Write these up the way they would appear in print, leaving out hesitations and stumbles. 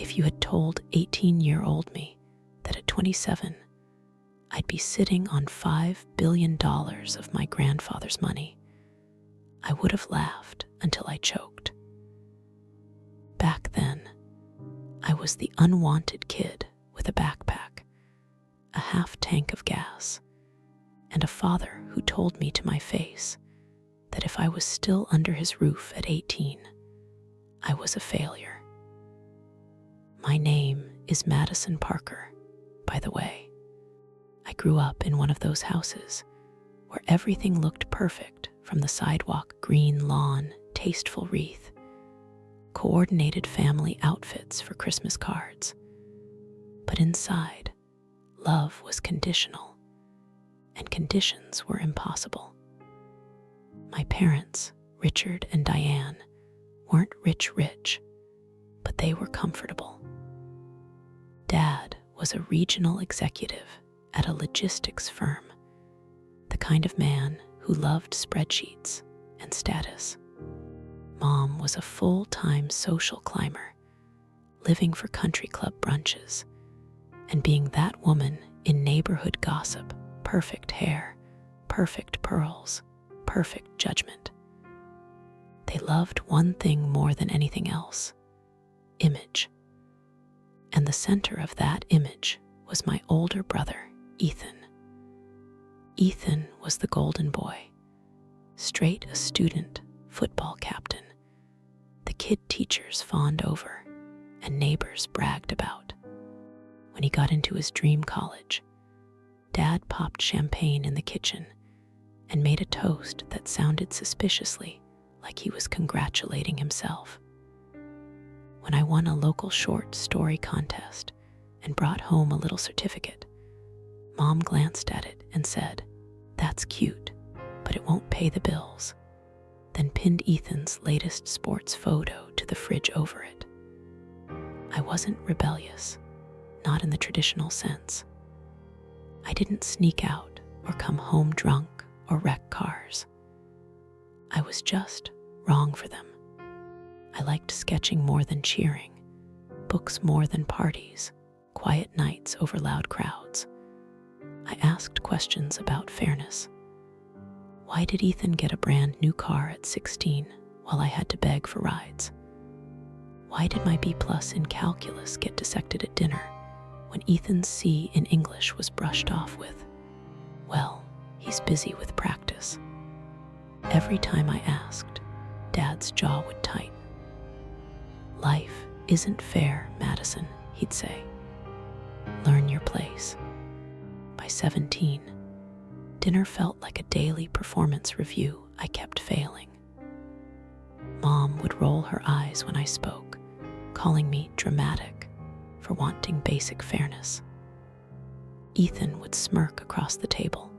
If you had told 18-year-old me that at 27, I'd be sitting on $5 billion of my grandfather's money, I would have laughed until I choked. Back then, I was the unwanted kid with a backpack, a half tank of gas, and a father who told me to my face that if I was still under his roof at 18, I was a failure. My name is Madison Parker, by the way. I grew up in one of those houses where everything looked perfect, from the sidewalk, green lawn, tasteful wreath, coordinated family outfits for Christmas cards. But inside, love was conditional, and conditions were impossible. My parents, Richard and Diane, weren't rich, but they were comfortable. Dad was a regional executive at a logistics firm, the kind of man who loved spreadsheets and status. Mom was a full-time social climber, living for country club brunches and being that woman in neighborhood gossip, perfect hair, perfect pearls, perfect judgment. They loved one thing more than anything else: image. And the center of that image was my older brother, Ethan. Ethan was the golden boy, straight a student, football captain, the kid teachers fawned over and neighbors bragged about. When he got into his dream college, Dad popped champagne in the kitchen and made a toast that sounded suspiciously like he was congratulating himself. When I won a local short story contest and brought home a little certificate, Mom glanced at it and said, "That's cute, but it won't pay the bills," then pinned Ethan's latest sports photo to the fridge over it. I wasn't rebellious, not in the traditional sense. I didn't sneak out or come home drunk or wreck cars. I was just wrong for them. I liked sketching more than cheering, books more than parties, quiet nights over loud crowds. I asked questions about fairness. Why did Ethan get a brand new car at 16 while I had to beg for rides? Why did my B+ in calculus get dissected at dinner when Ethan's C in English was brushed off with, "Well, he's busy with practice"? Every time I asked, Dad's jaw would tighten. "Life isn't fair, Madison," he'd say. "Learn your place." By 17, dinner felt like a daily performance review I kept failing. Mom would roll her eyes when I spoke, calling me dramatic for wanting basic fairness. Ethan would smirk across the table,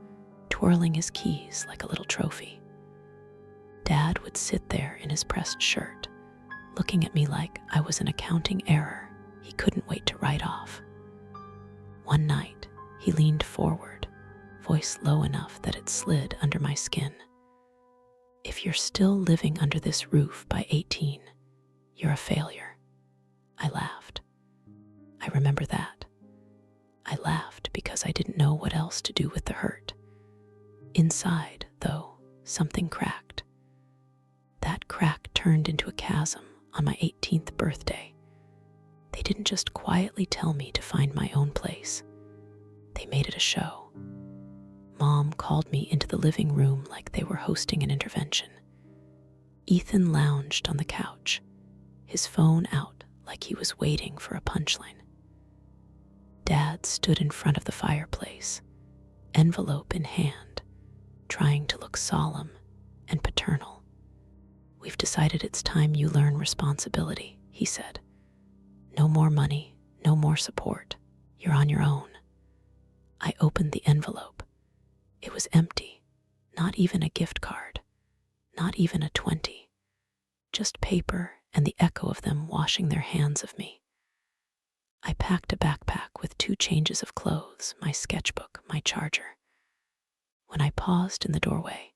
twirling his keys like a little trophy. Dad would sit there in his pressed shirt, looking at me like I was an accounting error he couldn't wait to write off. One night, he leaned forward, voice low enough that it slid under my skin. "If you're still living under this roof by 18, you're a failure." I laughed. I remember that. I laughed because I didn't know what else to do with the hurt. Inside, though, something cracked. That crack turned into a chasm on my 18th birthday. They didn't just quietly tell me to find my own place. They made it a show. Mom called me into the living room like they were hosting an intervention. Ethan lounged on the couch, his phone out like he was waiting for a punchline. Dad stood in front of the fireplace, envelope in hand, trying to look solemn and paternal. "We've decided it's time you learn responsibility," he said. "No more money, no more support. You're on your own." I opened the envelope. It was empty, not even a gift card, not even a 20, just paper and the echo of them washing their hands of me. I packed a backpack with 2 changes of clothes, my sketchbook, my charger. When I paused in the doorway,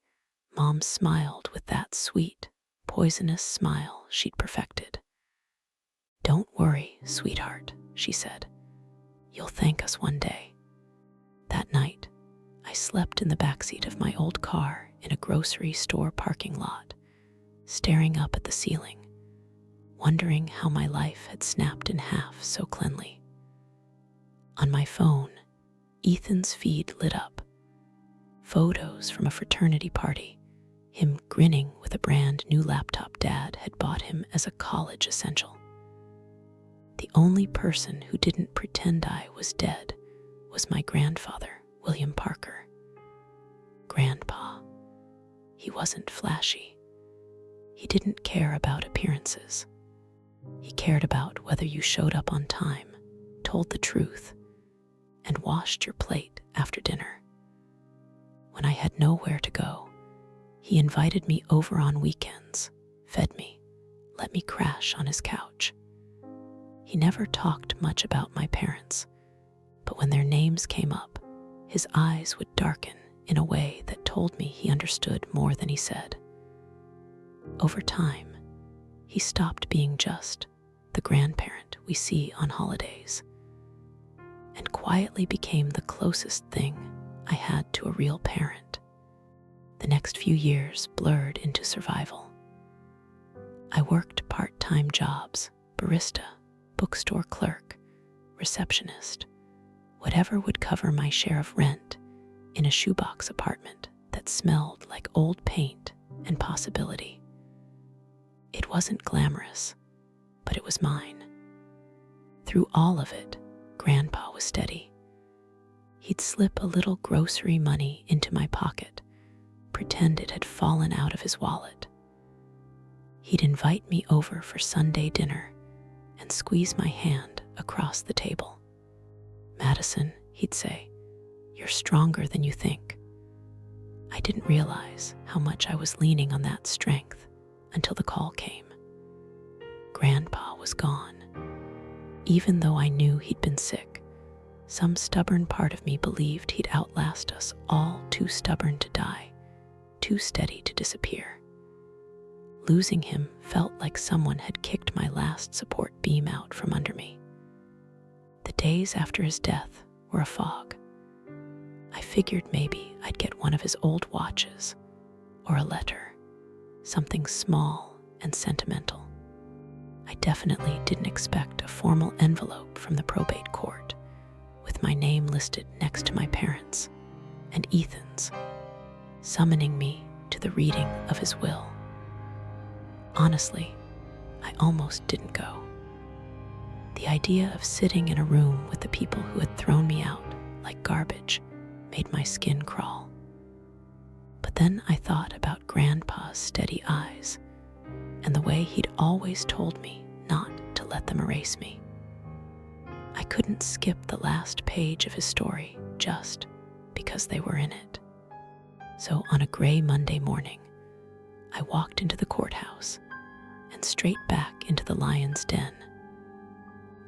Mom smiled with that sweet, poisonous smile she'd perfected. "Don't worry, sweetheart," she said. "You'll thank us one day." That night, I slept in the backseat of my old car in a grocery store parking lot, staring up at the ceiling, wondering how my life had snapped in half so cleanly. On my phone, Ethan's feed lit up. Photos from a fraternity party, him grinning with a brand new laptop Dad had bought him as a college essential. The only person who didn't pretend I was dead was my grandfather, William Parker. Grandpa. He wasn't flashy. He didn't care about appearances. He cared about whether you showed up on time, told the truth, and washed your plate after dinner. When I had nowhere to go, he invited me over on weekends, fed me, let me crash on his couch. He never talked much about my parents, but when their names came up, his eyes would darken in a way that told me he understood more than he said. Over time, he stopped being just the grandparent we see on holidays, and quietly became the closest thing I had to a real parent. The next few years blurred into survival. I worked part-time jobs, barista, bookstore clerk, receptionist, whatever would cover my share of rent in a shoebox apartment that smelled like old paint and possibility. It wasn't glamorous, but it was mine. Through all of it, Grandpa was steady. He'd slip a little grocery money into my pocket, pretend it had fallen out of his wallet. He'd invite me over for Sunday dinner and squeeze my hand across the table. "Madison," he'd say, "you're stronger than you think." I didn't realize how much I was leaning on that strength until the call came. Grandpa was gone. Even though I knew he'd been sick, some stubborn part of me believed he'd outlast us all, too stubborn to die, too steady to disappear. Losing him felt like someone had kicked my last support beam out from under me. The days after his death were a fog. I figured maybe I'd get one of his old watches or a letter, something small and sentimental. I definitely didn't expect a formal envelope from the probate court with my name listed next to my parents' and Ethan's, summoning me to the reading of his will. Honestly, I almost didn't go. The idea of sitting in a room with the people who had thrown me out like garbage made my skin crawl. But then I thought about Grandpa's steady eyes and the way he'd always told me not to let them erase me. I couldn't skip the last page of his story just because they were in it. So on a gray Monday morning, I walked into the courthouse and straight back into the lion's den.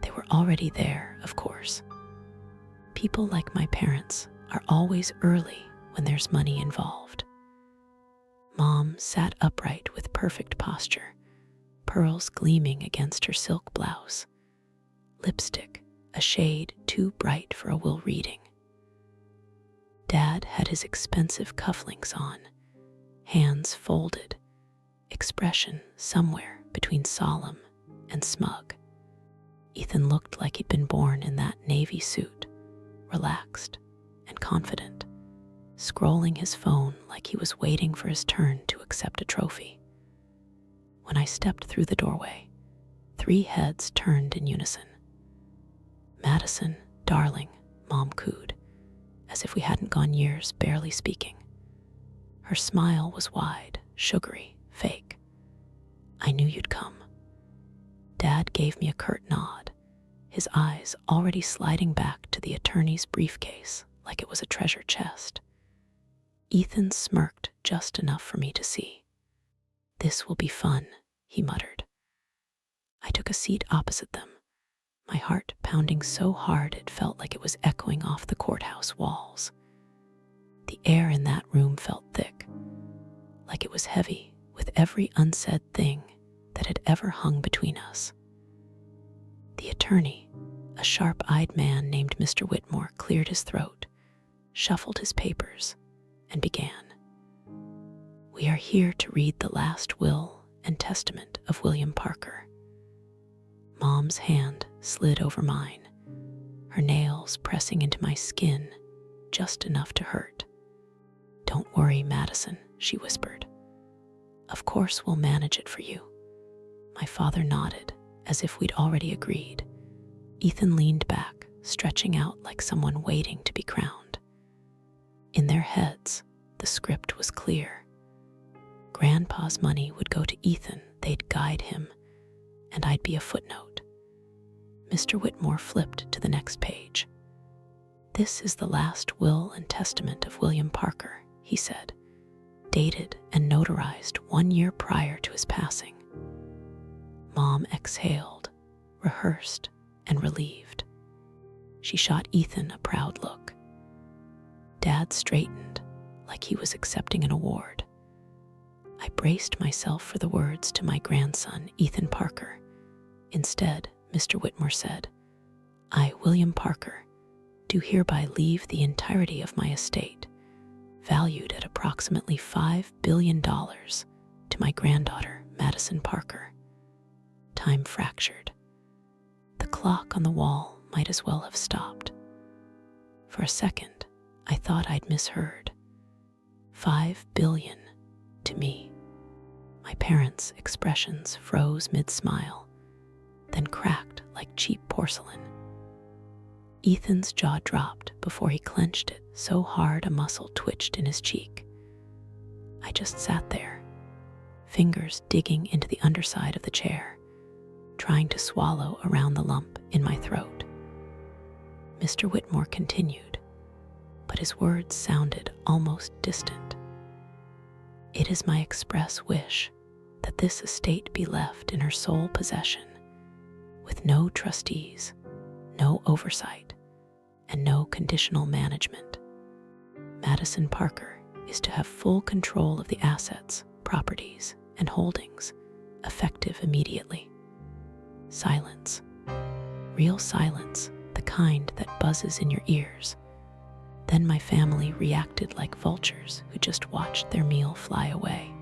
They were already there, of course. People like my parents are always early when there's money involved. Mom sat upright with perfect posture, pearls gleaming against her silk blouse, lipstick a shade too bright for a will reading. Dad had his expensive cufflinks on, hands folded, expression somewhere between solemn and smug. Ethan looked like he'd been born in that navy suit, relaxed and confident, scrolling his phone like he was waiting for his turn to accept a trophy. When I stepped through the doorway, 3 heads turned in unison. "Madison, darling," Mom cooed, as if we hadn't gone years barely speaking. Her smile was wide, sugary, fake. "I knew you'd come." Dad gave me a curt nod, his eyes already sliding back to the attorney's briefcase like it was a treasure chest. Ethan smirked just enough for me to see. "This will be fun," he muttered. I took a seat opposite them, my heart pounding so hard it felt like it was echoing off the courthouse walls. The air in that room felt thick, like it was heavy with every unsaid thing that had ever hung between us. The attorney, a sharp-eyed man named Mr. Whitmore, cleared his throat, shuffled his papers, and began. "We are here to read the last will and testament of William Parker." Mom's hand slid over mine, her nails pressing into my skin just enough to hurt. "Don't worry, Madison," she whispered. "Of course we'll manage it for you." My father nodded, as if we'd already agreed. Ethan leaned back, stretching out like someone waiting to be crowned. In their heads, the script was clear. Grandpa's money would go to Ethan, they'd guide him, and I'd be a footnote. Mr. Whitmore flipped to the next page. "This is the last will and testament of William Parker," he said, dated and notarized 1 year prior to his passing. Mom exhaled, rehearsed, and relieved. She shot Ethan a proud look. Dad straightened, like he was accepting an award. I braced myself for the words to my grandson, Ethan Parker. Instead, Mr. Whitmore said, "I, William Parker, do hereby leave the entirety of my estate, valued at approximately $5 billion, to my granddaughter, Madison Parker." Time fractured. The clock on the wall might as well have stopped. For a second, I thought I'd misheard. $5 billion to me. My parents' expressions froze mid-smile, then cracked like cheap porcelain. Ethan's jaw dropped before he clenched it so hard a muscle twitched in his cheek. I just sat there, fingers digging into the underside of the chair, trying to swallow around the lump in my throat. Mr. Whitmore continued, but his words sounded almost distant. "It is my express wish that this estate be left in her sole possession, with no trustees, no oversight, and no conditional management. Madison Parker is to have full control of the assets, properties, and holdings, effective immediately." Silence. Real silence, the kind that buzzes in your ears. Then my family reacted like vultures who just watched their meal fly away.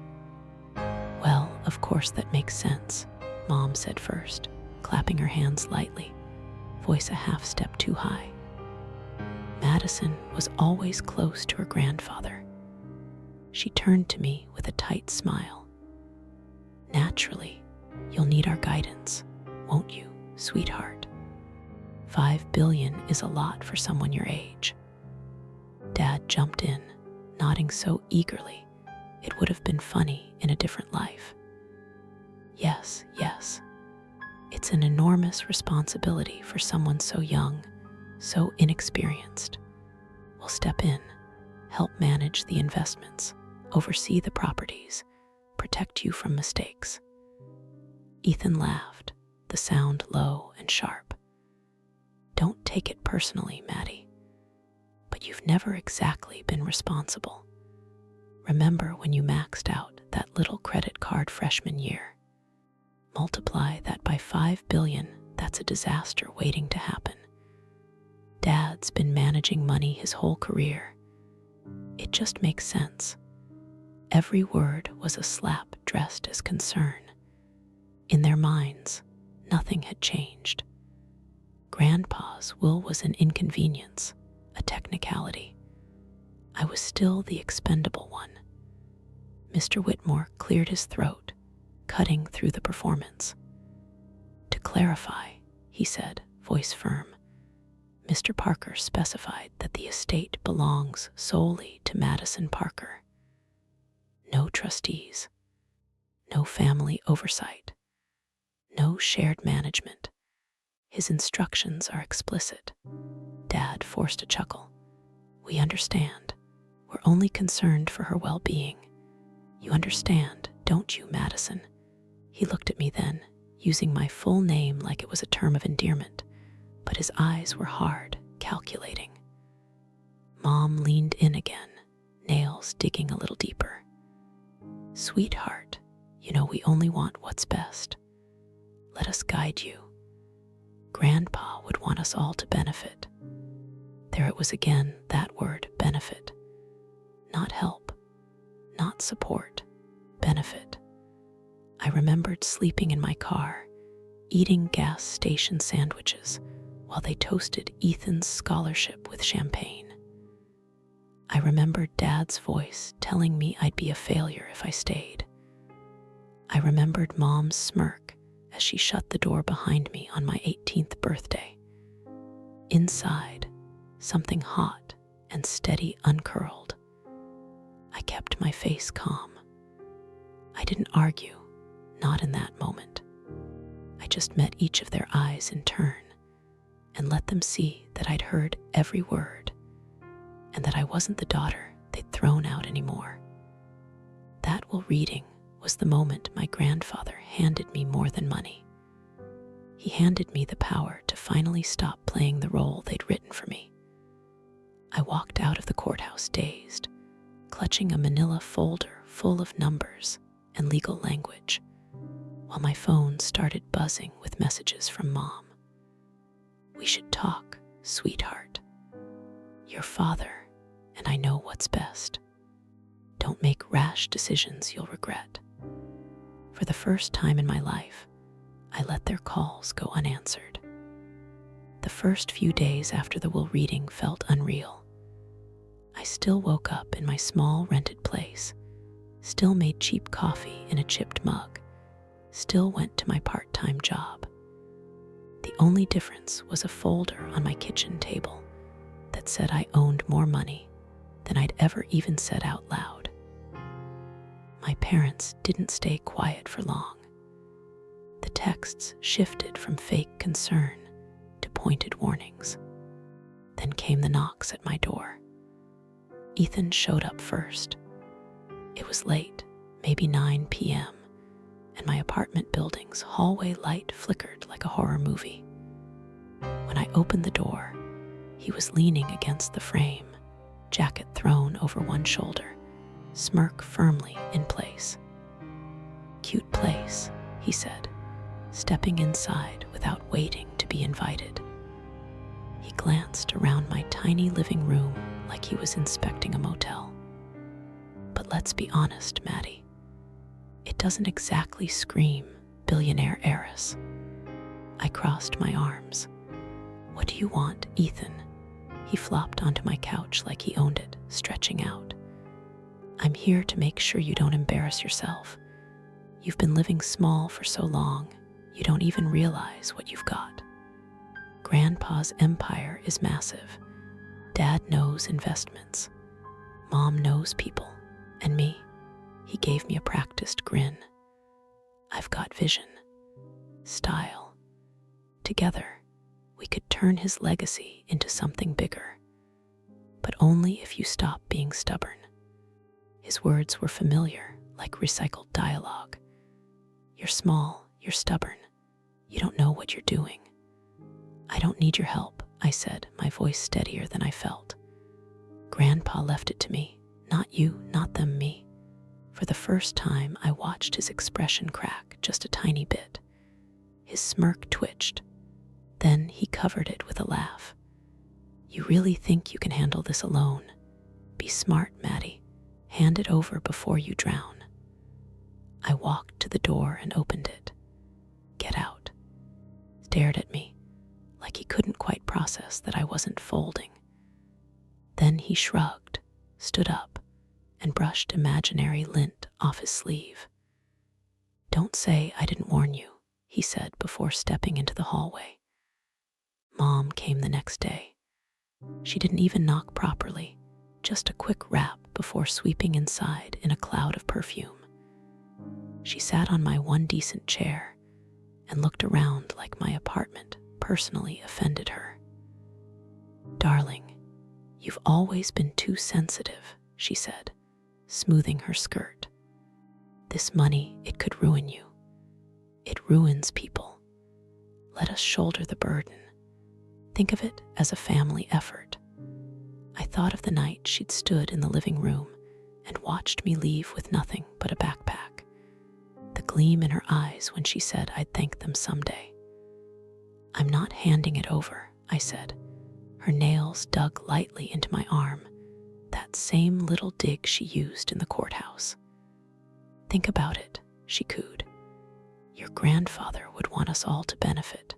"Well, of course that makes sense," Mom said first, clapping her hands lightly, voice a half step too high. Madison was always close to her grandfather. She turned to me with a tight smile. "Naturally, you'll need our guidance, won't you, sweetheart? $5 billion is a lot for someone your age." Dad jumped in, nodding so eagerly it would have been funny in a different life. Yes. It's an enormous responsibility for someone so young, so inexperienced. We'll step in, help manage the investments, oversee the properties, protect you from mistakes." Ethan laughed, the sound low and sharp. "Don't take it personally, Maddie, but you've never exactly been responsible. Remember when you maxed out that little credit card freshman year? Multiply that by $5 billion, that's a disaster waiting to happen. Dad's been managing money his whole career. It just makes sense." Every word was a slap dressed as concern. In their minds, nothing had changed. Grandpa's will was an inconvenience, a technicality. I was still the expendable one. Mr. Whitmore cleared his throat, cutting through the performance. "To clarify," he said, voice firm, "Mr. Parker specified that the estate belongs solely to Madison Parker. No trustees, no family oversight, no shared management. His instructions are explicit." Dad forced a chuckle. "We understand. We're only concerned for her well-being. You understand, don't you, Madison?" He looked at me then, using my full name like it was a term of endearment, but his eyes were hard, calculating. Mom leaned in again, nails digging a little deeper. "Sweetheart, you know we only want what's best. Let us guide you." Grandpa would want us all to benefit. There it was again, that word, benefit. Not help, not support, benefit. I remembered sleeping in my car, eating gas station sandwiches while they toasted Ethan's scholarship with champagne. I remembered Dad's voice telling me I'd be a failure if I stayed. I remembered Mom's smirk as she shut the door behind me on my 18th birthday. Inside, something hot and steady uncurled. I kept my face calm. I didn't argue, not in that moment. I just met each of their eyes in turn and let them see that I'd heard every word and that I wasn't the daughter they'd thrown out anymore. That while reading was the moment my grandfather handed me more than money. He handed me the power to finally stop playing the role they'd written for me. I walked out of the courthouse dazed, clutching a manila folder full of numbers and legal language, while my phone started buzzing with messages from Mom. "We should talk, sweetheart. Your father and I know what's best. Don't make rash decisions you'll regret." For the first time in my life, I let their calls go unanswered. The first few days after the will reading felt unreal. I still woke up in my small rented place, still made cheap coffee in a chipped mug, still went to my part-time job. The only difference was a folder on my kitchen table that said I owned more money than I'd ever even said out loud. My parents didn't stay quiet for long. The texts shifted from fake concern to pointed warnings. Then came the knocks at my door. Ethan showed up first. It was late, maybe 9 p.m., and my apartment building's hallway light flickered like a horror movie. When I opened the door, he was leaning against the frame, jacket thrown over one shoulder, smirk firmly in place. "Cute place," he said, stepping inside without waiting to be invited. He glanced around my tiny living room like he was inspecting a motel. "But let's be honest, Maddie. It doesn't exactly scream billionaire heiress." I crossed my arms. "What do you want, Ethan?" He flopped onto my couch like he owned it, stretching out. "I'm here to make sure you don't embarrass yourself. You've been living small for so long, you don't even realize what you've got. Grandpa's empire is massive. Dad knows investments. Mom knows people. And me," he gave me a practiced grin. "I've got vision, style. Together, we could turn his legacy into something bigger. But only if you stop being stubborn." His words were familiar, like recycled dialogue. "You're small, you're stubborn. You don't know what you're doing." "I don't need your help," I said, my voice steadier than I felt. "Grandpa left it to me. Not you, not them, me." For the first time, I watched his expression crack just a tiny bit. His smirk twitched. Then he covered it with a laugh. "You really think you can handle this alone? Be smart, Maddie. Hand it over before you drown." I walked to the door and opened it. "Get out." Stared at me, like he couldn't quite process that I wasn't folding. Then he shrugged, stood up, and brushed imaginary lint off his sleeve. "Don't say I didn't warn you," he said before stepping into the hallway. Mom came the next day. She didn't even knock properly, just a quick rap before sweeping inside in a cloud of perfume. She sat on my one decent chair and looked around like my apartment personally offended her. "Darling, you've always been too sensitive," she said, smoothing her skirt. "This money, it could ruin you. It ruins people. Let us shoulder the burden. Think of it as a family effort." I thought of the night she'd stood in the living room and watched me leave with nothing but a backpack. The gleam in her eyes when she said I'd thank them someday. "I'm not handing it over," I said. Her nails dug lightly into my arm, that same little dig she used in the courthouse. "Think about it," she cooed. "Your grandfather would want us all to benefit."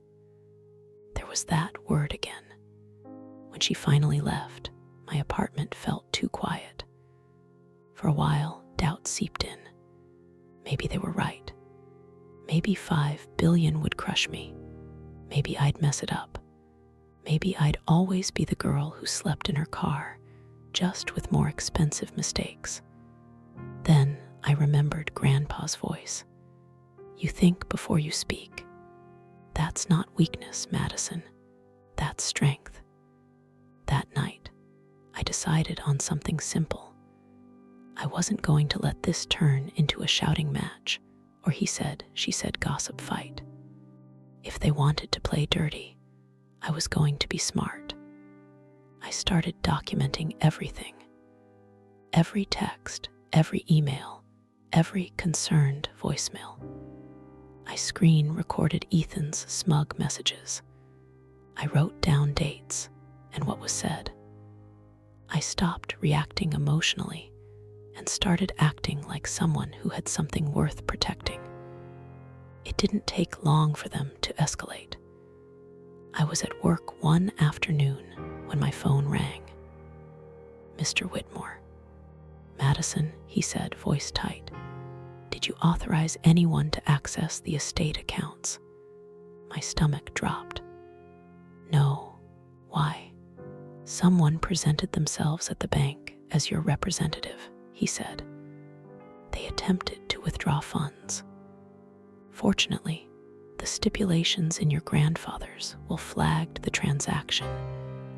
There was that word again. When she finally left, my apartment felt too quiet. For a while, doubt seeped in. Maybe they were right. Maybe 5 billion would crush me. Maybe I'd mess it up. Maybe I'd always be the girl who slept in her car, just with more expensive mistakes. Then I remembered Grandpa's voice. "You think before you speak. That's not weakness, Madison. That's strength." That night, I decided on something simple. I wasn't going to let this turn into a shouting match, or he said, she said gossip fight. If they wanted to play dirty, I was going to be smart. I started documenting everything. Every text, every email, every concerned voicemail. I screen recorded Ethan's smug messages. I wrote down dates and what was said. I stopped reacting emotionally and started acting like someone who had something worth protecting. It didn't take long for them to escalate. I was at work one afternoon when my phone rang. "Mr. Whitmore." "Madison," he said, voice tight. "Did you authorize anyone to access the estate accounts?" My stomach dropped. "No. Why?" "Someone presented themselves at the bank as your representative," he said. "They attempted to withdraw funds. Fortunately, the stipulations in your grandfather's will flagged the transaction,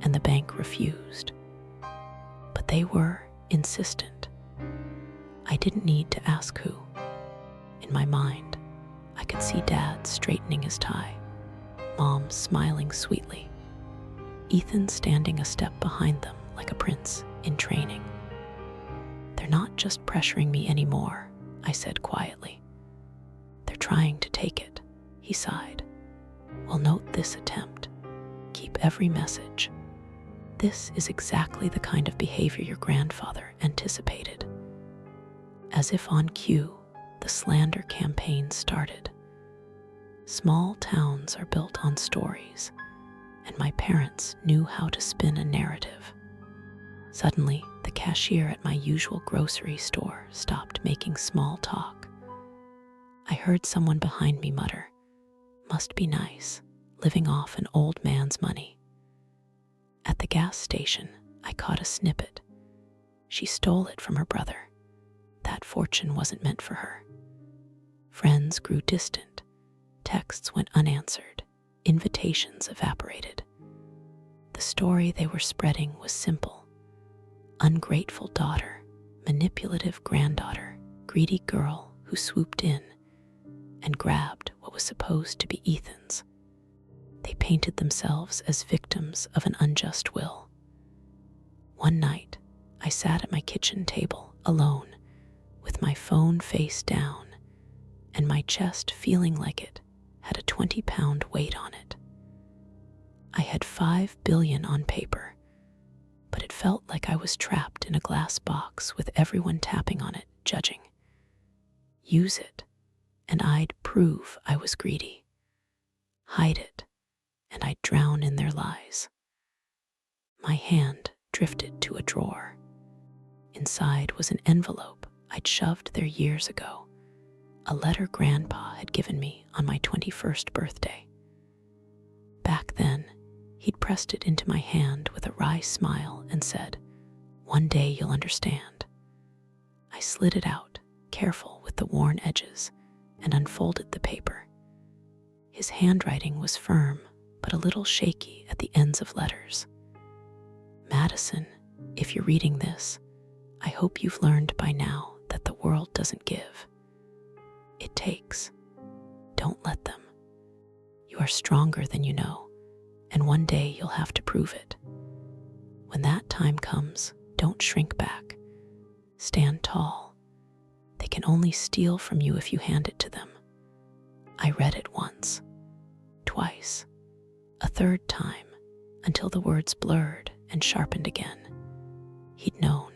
and the bank refused. But they were insistent. I didn't need to ask who. In my mind, I could see Dad straightening his tie, Mom smiling sweetly, Ethan standing a step behind them like a prince in training. "They're not just pressuring me anymore," I said quietly. "They're trying to take it," he sighed. "We'll note this attempt. Keep every message. This is exactly the kind of behavior your grandfather anticipated." As if on cue, the slander campaign started. Small towns are built on stories, and my parents knew how to spin a narrative. Suddenly, the cashier at my usual grocery store stopped making small talk. I heard someone behind me mutter, "Must be nice, living off an old man's money." At the gas station, I caught a snippet. She stole it from her brother. That fortune wasn't meant for her. Friends grew distant. Texts went unanswered. Invitations evaporated. The story they were spreading was simple. Ungrateful daughter, manipulative granddaughter, greedy girl who swooped in and grabbed what was supposed to be Ethan's. They painted themselves as victims of an unjust will. One night, I sat at my kitchen table alone, with my phone face down, and my chest feeling like it had a 20-pound weight on it. I had 5 billion on paper, but it felt like I was trapped in a glass box with everyone tapping on it, judging. Use it, and I'd prove I was greedy. Hide it, and I'd drown in their lies. My hand drifted to a drawer. Inside was an envelope I'd shoved there years ago, a letter Grandpa had given me on my 21st birthday. Back then, he'd pressed it into my hand with a wry smile and said, "One day you'll understand." I slid it out, careful with the worn edges, and unfolded the paper. His handwriting was firm, but a little shaky at the ends of letters. "Madison, if you're reading this, I hope you've learned by now that the world doesn't give. It takes. Don't let them. You are stronger than you know, and one day you'll have to prove it. When that time comes, don't shrink back. Stand tall. They can only steal from you if you hand it to them." I read it once, twice, A third time, until the words blurred and sharpened again. He'd known.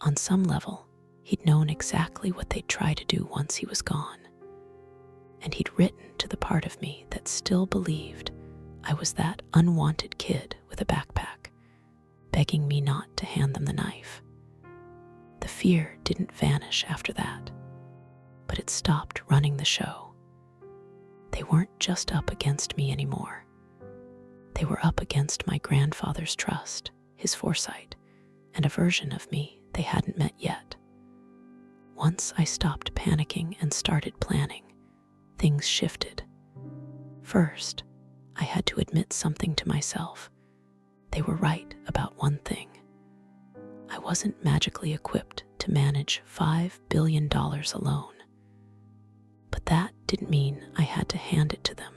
On some level, he'd known exactly what they'd try to do once he was gone. And he'd written to the part of me that still believed I was that unwanted kid with a backpack, begging me not to hand them the knife. The fear didn't vanish after that, but it stopped running the show. They weren't just up against me anymore. They were up against my grandfather's trust, his foresight, and a version of me they hadn't met yet. Once I stopped panicking and started planning, things shifted. First, I had to admit something to myself. They were right about one thing. I wasn't magically equipped to manage $5 billion alone. But that didn't mean I had to hand it to them.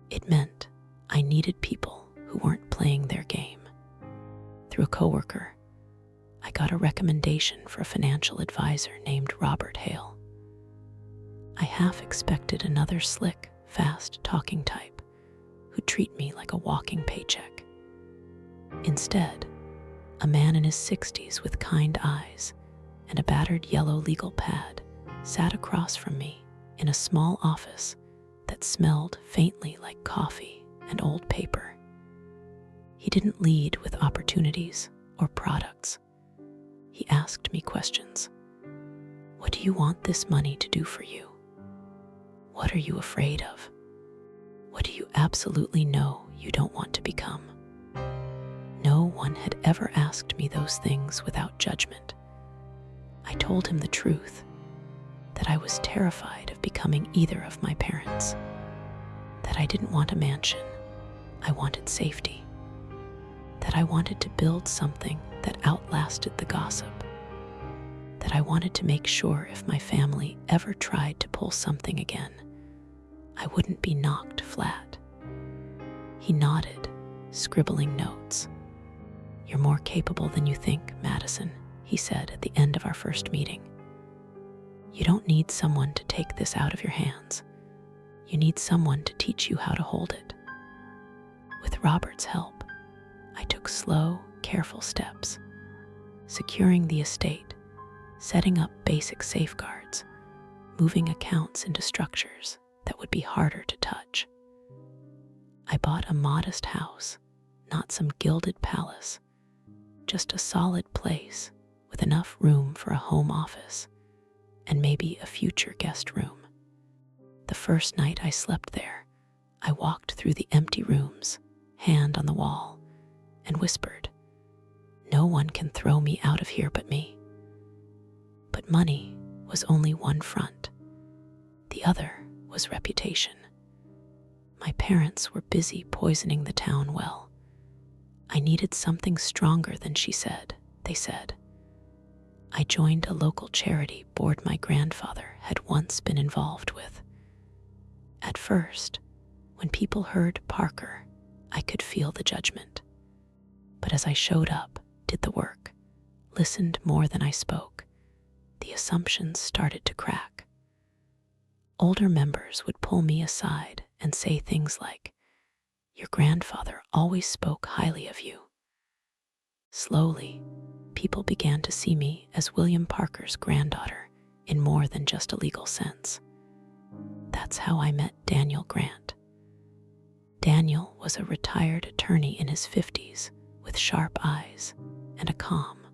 It meant I needed people who weren't playing their game. Through a coworker, I got a recommendation for a financial advisor named Robert Hale. I half expected another slick, fast-talking type who'd treat me like a walking paycheck. Instead, a man in his 60s with kind eyes and a battered yellow legal pad sat across from me in a small office that smelled faintly like coffee and old paper. He didn't lead with opportunities or products. He asked me questions. What do you want this money to do for you? What are you afraid of? What do you absolutely know you don't want to become? No one had ever asked me those things without judgment. I told him the truth, that I was terrified of becoming either of my parents, that I didn't want a mansion, I wanted safety, that I wanted to build something that outlasted the gossip, that I wanted to make sure if my family ever tried to pull something again, I wouldn't be knocked flat. He nodded, scribbling notes. You're more capable than you think, Madison, he said at the end of our first meeting. You don't need someone to take this out of your hands. You need someone to teach you how to hold it. With Robert's help, I took slow, careful steps, securing the estate, setting up basic safeguards, moving accounts into structures that would be harder to touch. I bought a modest house, not some gilded palace, just a solid place with enough room for a home office and maybe a future guest room. The first night I slept there, I walked through the empty rooms, hand on the wall, and whispered, "No one can throw me out of here but me." But money was only one front. The other was reputation. My parents were busy poisoning the town well. I needed something stronger than they said. I joined a local charity board my grandfather had once been involved with. At first, when people heard Parker, I could feel the judgment. But as I showed up, did the work, listened more than I spoke, the assumptions started to crack. Older members would pull me aside and say things like, "Your grandfather always spoke highly of you." Slowly, people began to see me as William Parker's granddaughter in more than just a legal sense. That's how I met Daniel Grant. Daniel was a retired attorney in his 50s with sharp eyes and a calm,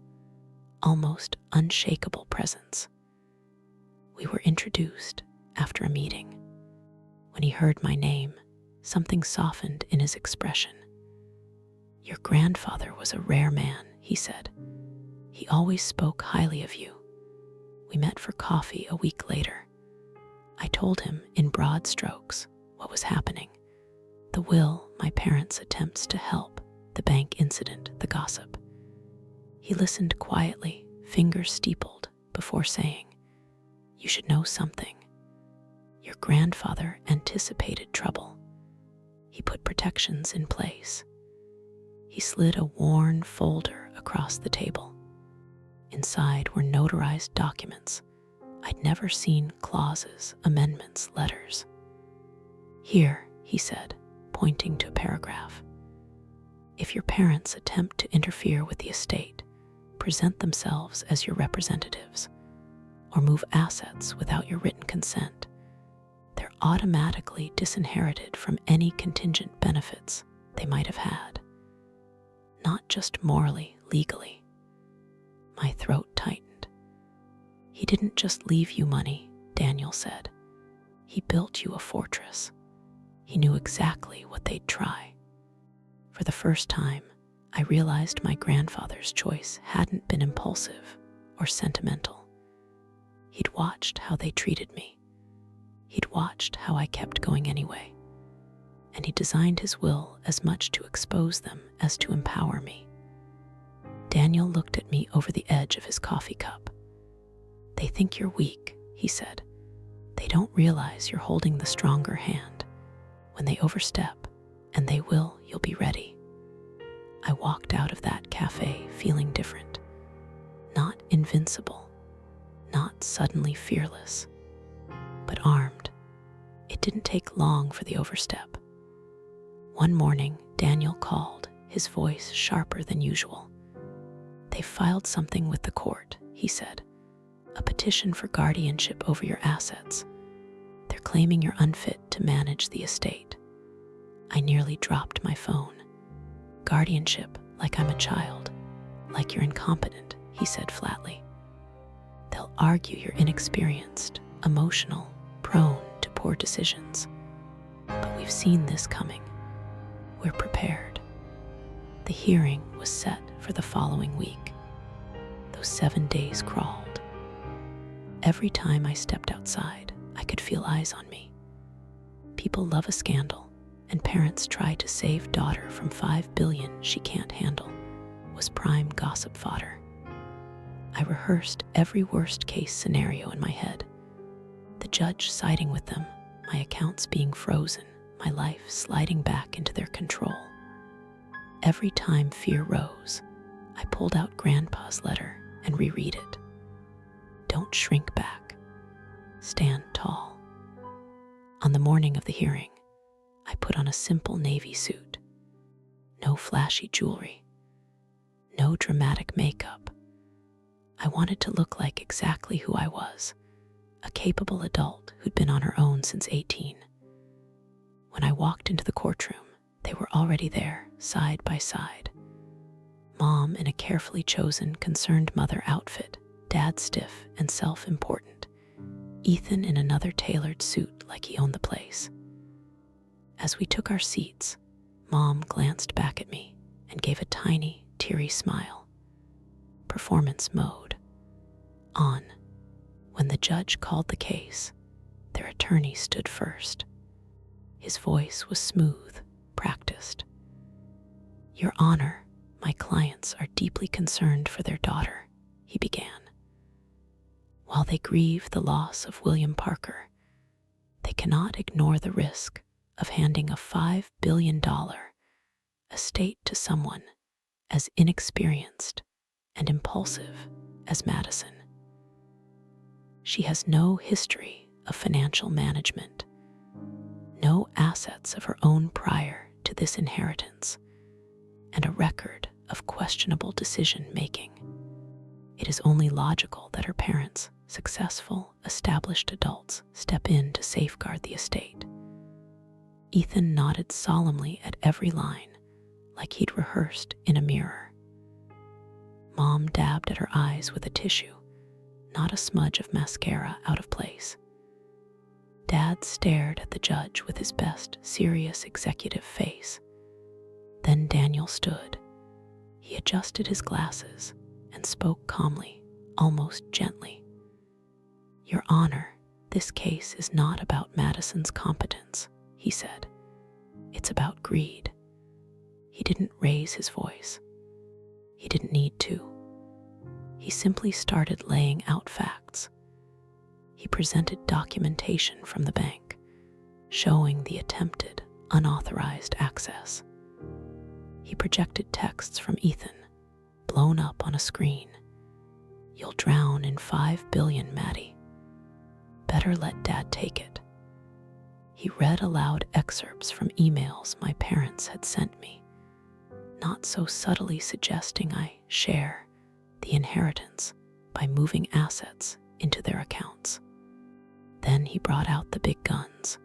almost unshakable presence. We were introduced after a meeting. When he heard my name, something softened in his expression. "Your grandfather was a rare man," he said. "He always spoke highly of you." We met for coffee a week later. I told him in broad strokes what was happening: the will, my parents' attempts to help, the bank incident, the gossip. He listened quietly, fingers steepled, before saying, "You should know something. Your grandfather anticipated trouble. He put protections in place." He slid a worn folder across the table. Inside were notarized documents. I'd never seen clauses, amendments, letters. "Here," he said, pointing to a paragraph. If your parents attempt to interfere with the estate, present themselves as your representatives, or move assets without your written consent, they're automatically disinherited from any contingent benefits they might have had. Not just morally, legally. My throat tightened. He didn't just leave you money, Daniel said. He built you a fortress. He knew exactly what they'd try. For the first time, I realized my grandfather's choice hadn't been impulsive or sentimental. He'd watched how they treated me. He'd watched how I kept going anyway. And he designed his will as much to expose them as to empower me. Daniel looked at me over the edge of his coffee cup. They think you're weak, he said. They don't realize you're holding the stronger hand. When they overstep, and they will, you'll be ready. I walked out of that cafe feeling different. Not invincible, not suddenly fearless, but armed. It didn't take long for the overstep. One morning, Daniel called, his voice sharper than usual. They filed something with the court, he said. A petition for guardianship over your assets. They're claiming you're unfit to manage the estate. I nearly dropped my phone. Guardianship, like I'm a child, like you're incompetent, he said flatly. They'll argue you're inexperienced, emotional, prone to poor decisions. But we've seen this coming. We're prepared. The hearing was set for the following week. Those 7 days crawled. Every time I stepped outside, I could feel eyes on me. People love a scandal, and parents try to save daughter from $5 billion she can't handle, was prime gossip fodder. I rehearsed every worst-case scenario in my head. The judge siding with them, my accounts being frozen, my life sliding back into their control. Every time fear rose, I pulled out Grandpa's letter and reread it. Don't shrink back. Stand tall. On the morning of the hearing, I put on a simple navy suit. No flashy jewelry. No dramatic makeup. I wanted to look like exactly who I was, a capable adult who'd been on her own since 18. When I walked into the courtroom, they were already there, side by side. Mom in a carefully chosen, concerned mother outfit, Dad stiff and self-important, Ethan in another tailored suit like he owned the place. As we took our seats, Mom glanced back at me and gave a tiny, teary smile. Performance mode. On. When the judge called the case, their attorney stood first. His voice was smooth, practiced. Your Honor, my clients are deeply concerned for their daughter, he began. While they grieve the loss of William Parker, they cannot ignore the risk of handing a $5 billion estate to someone as inexperienced and impulsive as Madison. She has no history of financial management, no assets of her own prior to this inheritance, and a record of questionable decision-making. It is only logical that her parents, successful, established adults, step in to safeguard the estate. Ethan nodded solemnly at every line, like he'd rehearsed in a mirror. Mom dabbed at her eyes with a tissue, not a smudge of mascara out of place. Dad stared at the judge with his best, serious executive face. Then Daniel stood. He adjusted his glasses and spoke calmly, almost gently. Your Honor, this case is not about Madison's competence, he said. It's about greed. He didn't raise his voice. He didn't need to. He simply started laying out facts. He presented documentation from the bank, showing the attempted, unauthorized access. He projected texts from Ethan, blown up on a screen. You'll drown in $5 billion, Maddie. Better let Dad take it. He He read aloud excerpts from emails my parents had sent me, not so subtly suggesting I share the inheritance by moving assets into their accounts. Then he brought out the big guns,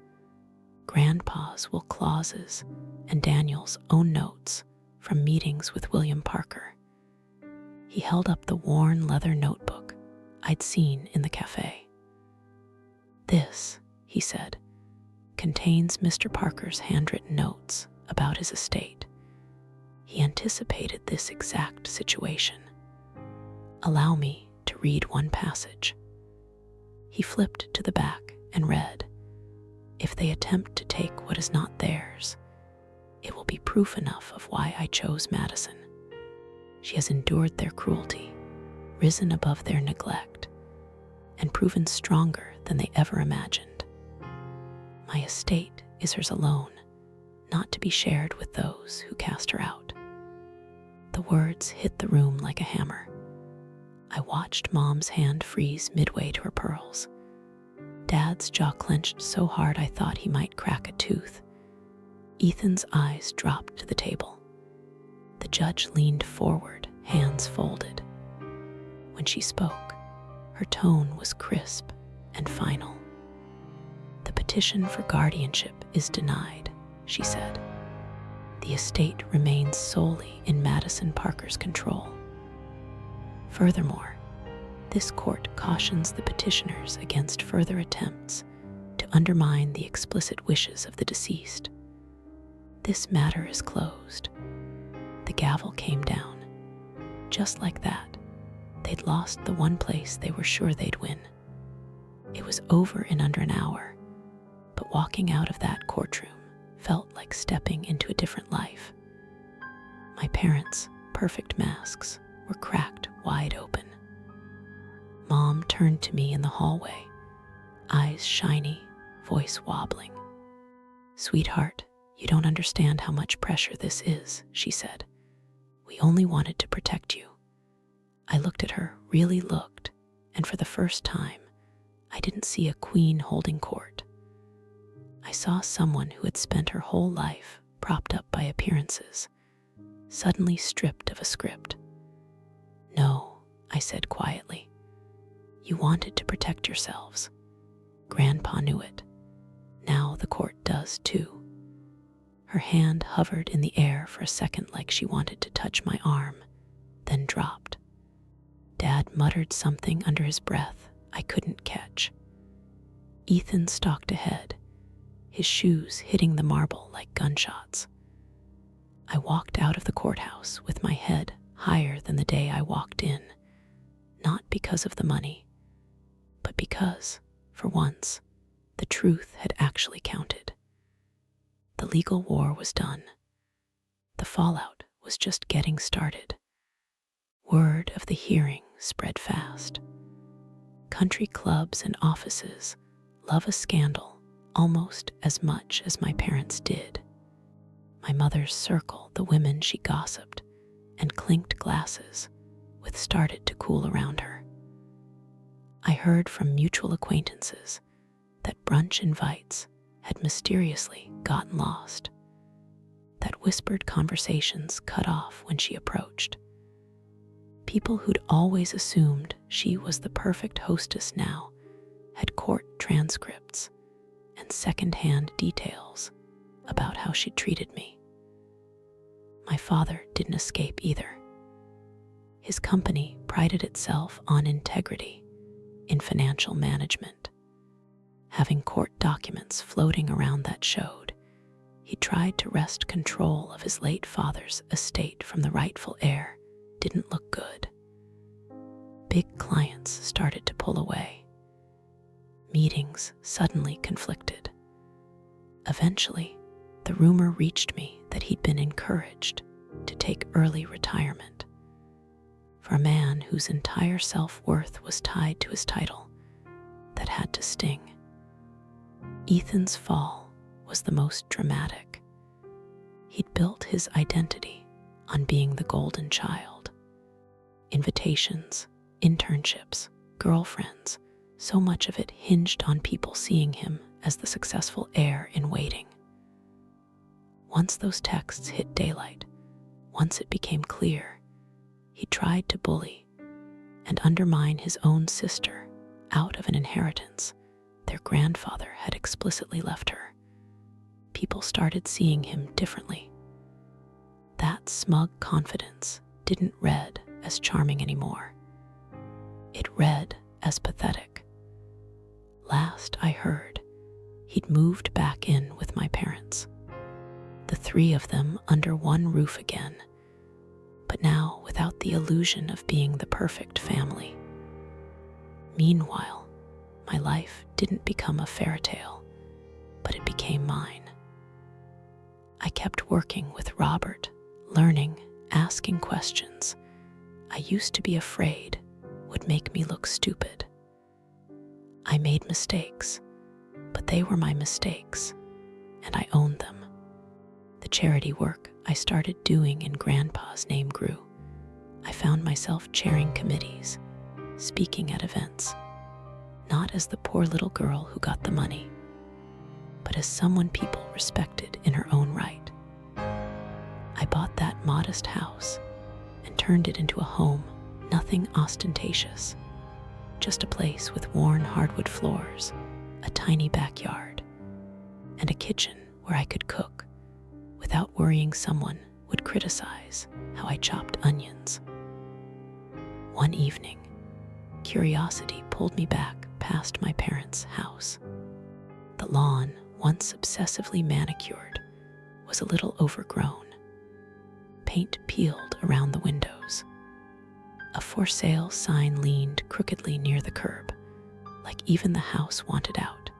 Grandpa's will clauses and Daniel's own notes from meetings with William Parker. He held up the worn leather notebook I'd seen in the cafe. "This," he said, "contains Mr. Parker's handwritten notes about his estate. He anticipated this exact situation. Allow me to read one passage." He flipped to the back and read, "If they attempt to take what is not theirs, it will be proof enough of why I chose Madison. She has endured their cruelty, risen above their neglect, and proven stronger than they ever imagined. My estate is hers alone, not to be shared with those who cast her out." The words hit the room like a hammer. I watched Mom's hand freeze midway to her pearls. Dad's jaw clenched so hard I thought he might crack a tooth. Ethan's eyes dropped to the table. The judge leaned forward, hands folded. When she spoke, her tone was crisp and final. "The petition for guardianship is denied," she said. "The estate remains solely in Madison Parker's control. Furthermore, this court cautions the petitioners against further attempts to undermine the explicit wishes of the deceased. This matter is closed." The gavel came down. Just like that, they'd lost the one place they were sure they'd win. It was over in under an hour, but walking out of that courtroom felt like stepping into a different life. My parents' perfect masks were cracked wide open. Mom turned to me in the hallway, eyes shiny, voice wobbling. "Sweetheart, you don't understand how much pressure this is," she said. "We only wanted to protect you." I looked at her, really looked, and for the first time, I didn't see a queen holding court. I saw someone who had spent her whole life propped up by appearances, suddenly stripped of a script. "No," I said quietly. "You wanted to protect yourselves. Grandpa knew it. Now the court does too." Her hand hovered in the air for a second like she wanted to touch my arm, then dropped. Dad muttered something under his breath I couldn't catch. Ethan stalked ahead, his shoes hitting the marble like gunshots. I walked out of the courthouse with my head higher than the day I walked in, not because of the money, but because, for once, the truth had actually counted. The legal war was done. The fallout was just getting started. Word of the hearing spread fast. Country clubs and offices love a scandal almost as much as my parents did. My mother's circle, the women she gossiped and clinked glasses with, started to cool around her. I heard from mutual acquaintances that brunch invites had mysteriously gotten lost, that whispered conversations cut off when she approached. People who'd always assumed she was the perfect hostess now had court transcripts and second-hand details about how she treated me. My father didn't escape either. His company prided itself on integrity in financial management. Having court documents floating around that showed he tried to wrest control of his late father's estate from the rightful heir didn't look good. Big clients started to pull away. Meetings suddenly conflicted. Eventually, the rumor reached me that he'd been encouraged to take early retirement. For a man whose entire self-worth was tied to his title, that had to sting. Ethan's fall was the most dramatic. He'd built his identity on being the golden child. Invitations, internships, girlfriends, so much of it hinged on people seeing him as the successful heir in waiting. Once those texts hit daylight, once it became clear, he tried to bully and undermine his own sister out of an inheritance their grandfather had explicitly left her. People started seeing him differently. That smug confidence didn't read as charming anymore. It read as pathetic. Last I heard, he'd moved back in with my parents. The three of them under one roof again, but now without the illusion of being the perfect family. Meanwhile, my life didn't become a fairy tale, but it became mine. I kept working with Robert, learning, asking questions I used to be afraid would make me look stupid. I made mistakes, but they were my mistakes, and I owned them. The charity work I started doing in Grandpa's name grew. I found myself chairing committees, speaking at events, not as the poor little girl who got the money, but as someone people respected in her own right. I bought that modest house and turned it into a home, nothing ostentatious, just a place with worn hardwood floors, a tiny backyard, and a kitchen where I could cook without worrying someone would criticize how I chopped onions. One evening, curiosity pulled me back past my parents' house. The lawn, once obsessively manicured, was a little overgrown. Paint peeled around the windows. A for sale sign leaned crookedly near the curb, like even the house wanted out.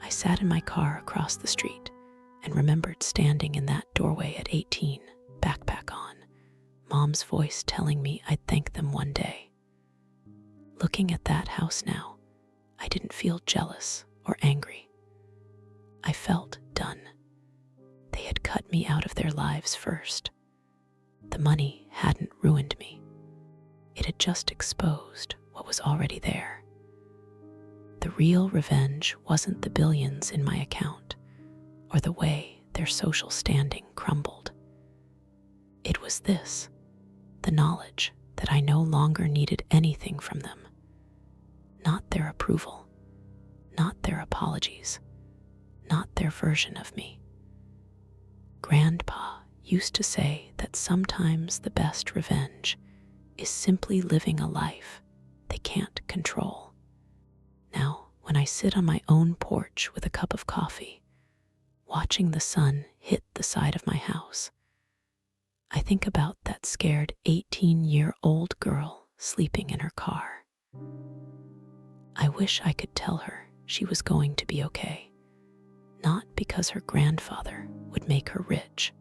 I sat in my car across the street and remembered standing in that doorway at 18, backpack on, Mom's voice telling me I'd thank them one day. Looking at that house now, I didn't feel jealous or angry. I felt done. They had cut me out of their lives first. The money hadn't ruined me. It had just exposed what was already there. The real revenge wasn't the billions in my account or the way their social standing crumbled. It was this, the knowledge that I no longer needed anything from them. Not their approval, not their apologies, not their version of me. Grandpa used to say that sometimes the best revenge is simply living a life they can't control. Now, when I sit on my own porch with a cup of coffee, watching the sun hit the side of my house, I think about that scared 18-year-old girl sleeping in her car. I wish I could tell her she was going to be okay, not because her grandfather would make her rich,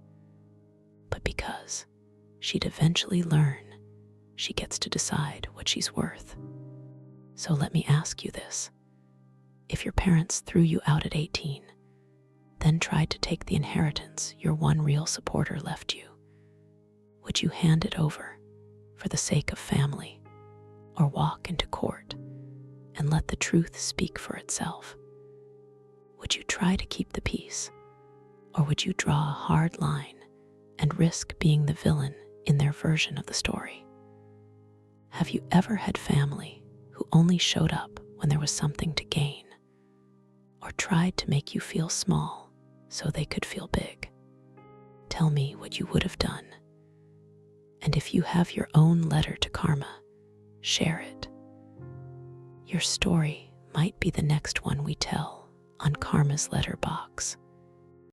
but because she'd eventually learn she gets to decide what she's worth. So let me ask you this. If your parents threw you out at 18, then tried to take the inheritance your one real supporter left you, would you hand it over for the sake of family, or walk into court and let the truth speak for itself? Would you try to keep the peace, or would you draw a hard line and risk being the villain in their version of the story? Have you ever had family who only showed up when there was something to gain, or tried to make you feel small so they could feel big? Tell me what you would have done. And if you have your own letter to karma, share it. Your story might be the next one we tell on Karma's letterbox.